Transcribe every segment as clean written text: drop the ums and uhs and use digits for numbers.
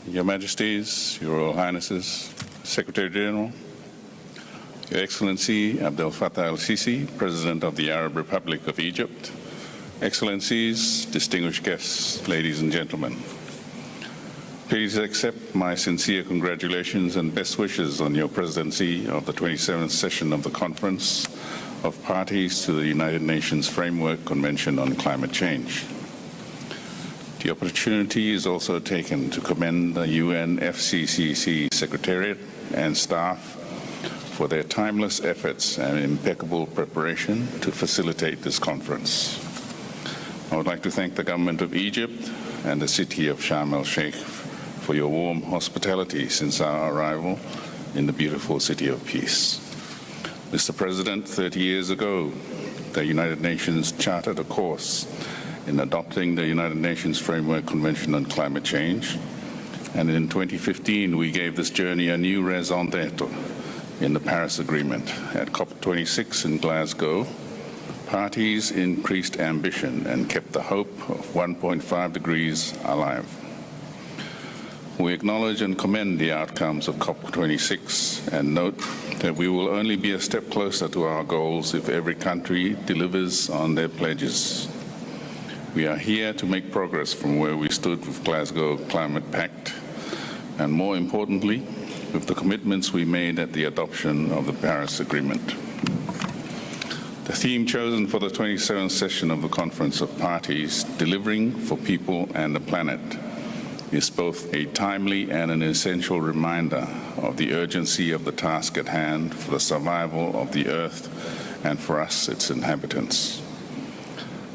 Your Majesties, Your Royal Highnesses, Secretary General, Your Excellency Abdel Fattah el-Sisi, President of the Arab Republic of Egypt, Excellencies, distinguished guests, ladies and gentlemen. Please accept my sincere congratulations and best wishes on your presidency of the 27th session of the Conference of Parties to the United Nations Framework Convention on Climate Change. The opportunity is also taken to commend the UNFCCC Secretariat and staff for their timeless efforts and impeccable preparation to facilitate this conference. I would like to thank the government of Egypt and the city of Sharm El-Sheikh for your warm hospitality since our arrival in the beautiful city of peace. Mr. President, 30 years ago, the United Nations charted a course in adopting the United Nations Framework Convention on Climate Change, and in 2015 we gave this journey a new raison d'etre in the Paris Agreement. At COP26 in Glasgow, parties increased ambition and kept the hope of 1.5 degrees alive. We acknowledge and commend the outcomes of COP26 and note that we will only be a step closer to our goals if every country delivers on their pledges. We are here to make progress from where we stood with Glasgow Climate Pact, and more importantly, with the commitments we made at the adoption of the Paris Agreement. The theme chosen for the 27th session of the Conference of Parties, Delivering for People and the Planet, is both a timely and an essential reminder of the urgency of the task at hand for the survival of the Earth and for us, its inhabitants.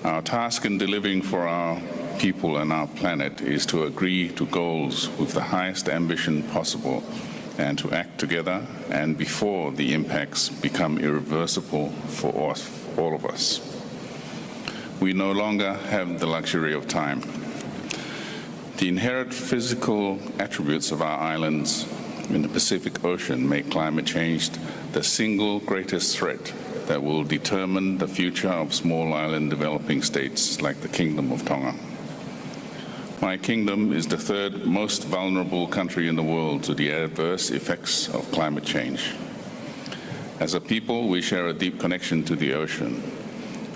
Our task in delivering for our people and our planet is to agree to goals with the highest ambition possible and to act together and before the impacts become irreversible for us, all of us. We no longer have the luxury of time. The inherent physical attributes of our islands in the Pacific Ocean make climate change the single greatest threat that will determine the future of small island developing states like the Kingdom of Tonga. My kingdom is the third most vulnerable country in the world to the adverse effects of climate change. As a people, we share a deep connection to the ocean.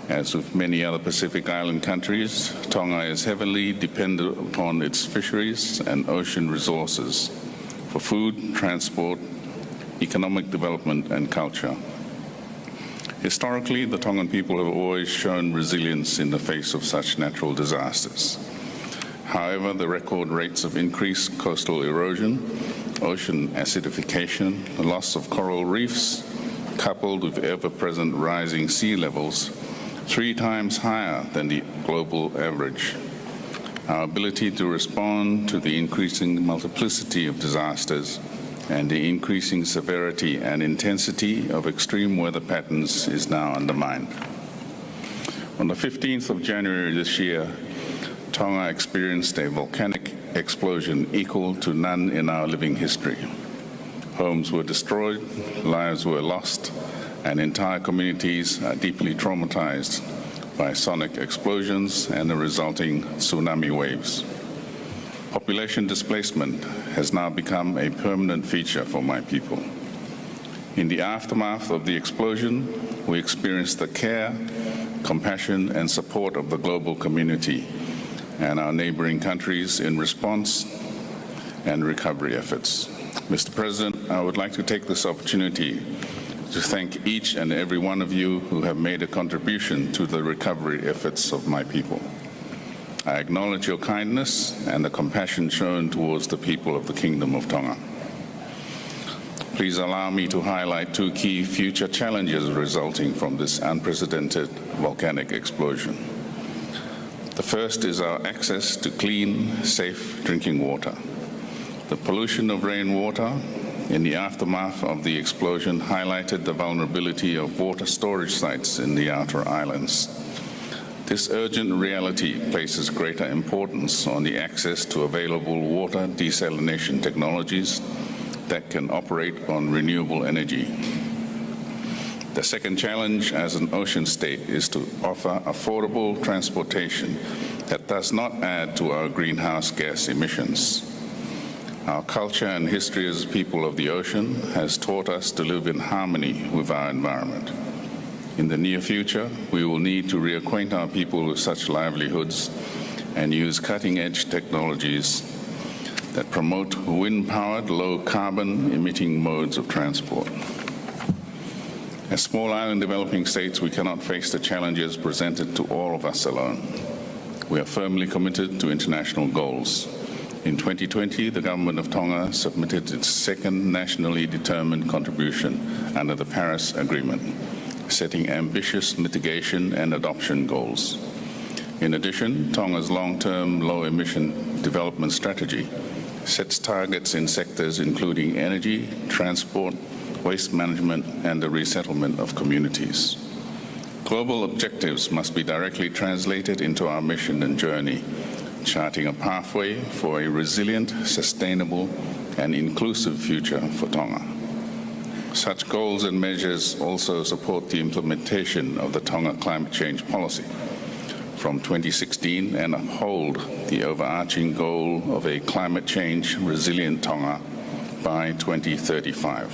As with many other Pacific Island countries, Tonga is heavily dependent upon its fisheries and ocean resources for food, transport, economic development, and culture. Historically, the Tongan people have always shown resilience in the face of such natural disasters. However, the record rates of increased coastal erosion, ocean acidification, the loss of coral reefs, coupled with ever-present rising sea levels, 3 times higher than the global average. Our ability to respond to the increasing multiplicity of disasters and the increasing severity and intensity of extreme weather patterns is now undermined. On the 15th of January this year, Tonga experienced a volcanic explosion equal to none in our living history. Homes were destroyed, lives were lost, and entire communities are deeply traumatized by sonic explosions and the resulting tsunami waves. Population displacement has now become a permanent feature for my people. In the aftermath of the explosion, we experienced the care, compassion, and support of the global community and our neighboring countries in response and recovery efforts. Mr. President, I would like to take this opportunity to thank each and every one of you who have made a contribution to the recovery efforts of my people. I acknowledge your kindness and the compassion shown towards the people of the Kingdom of Tonga. Please allow me to highlight 2 key future challenges resulting from this unprecedented volcanic explosion. The first is our access to clean, safe drinking water. The pollution of rainwater in the aftermath of the explosion highlighted the vulnerability of water storage sites in the outer islands. This urgent reality places greater importance on the access to available water desalination technologies that can operate on renewable energy. The second challenge as an ocean state is to offer affordable transportation that does not add to our greenhouse gas emissions. Our culture and history as people of the ocean has taught us to live in harmony with our environment. In the near future, we will need to reacquaint our people with such livelihoods and use cutting-edge technologies that promote wind-powered, low-carbon emitting modes of transport. As small island developing states, we cannot face the challenges presented to all of us alone. We are firmly committed to international goals. In 2020, the Government of Tonga submitted its second nationally determined contribution under the Paris Agreement, setting ambitious mitigation and adoption goals. In addition, Tonga's long-term low-emission development strategy sets targets in sectors including energy, transport, waste management, and the resettlement of communities. Global objectives must be directly translated into our mission and journey, charting a pathway for a resilient, sustainable, and inclusive future for Tonga. Such goals and measures also support the implementation of the Tonga climate change policy from 2016 and uphold the overarching goal of a climate change resilient Tonga by 2035.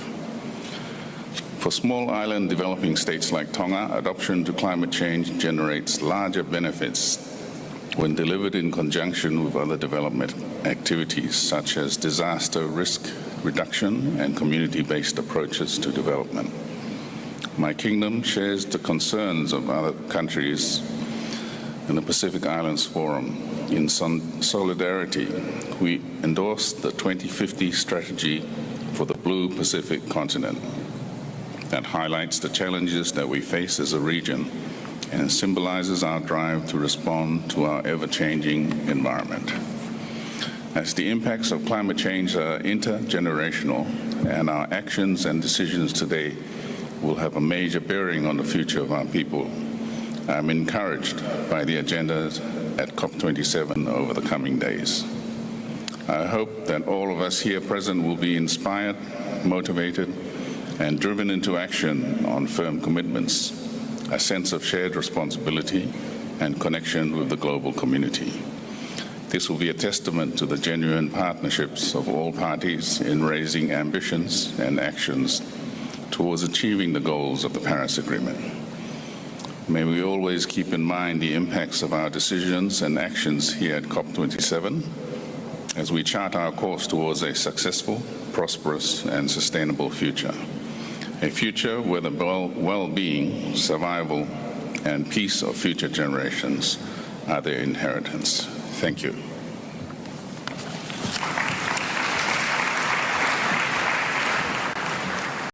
For small island developing states like Tonga, adoption to climate change generates larger benefits when delivered in conjunction with other development activities such as disaster risk reduction and community-based approaches to development. My kingdom shares the concerns of other countries in the Pacific Islands Forum. In solidarity, we endorse the 2050 strategy for the Blue Pacific continent that highlights the challenges that we face as a region and symbolizes our drive to respond to our ever-changing environment. As the impacts of climate change are intergenerational and our actions and decisions today will have a major bearing on the future of our people, I'm encouraged by the agendas at COP27 over the coming days. I hope that all of us here present will be inspired, motivated, and driven into action on firm commitments, a sense of shared responsibility, and connection with the global community. This will be a testament to the genuine partnerships of all parties in raising ambitions and actions towards achieving the goals of the Paris Agreement. May we always keep in mind the impacts of our decisions and actions here at COP27 as we chart our course towards a successful, prosperous, and sustainable future. A future where the well-being, survival, and peace of future generations are their inheritance. Thank you.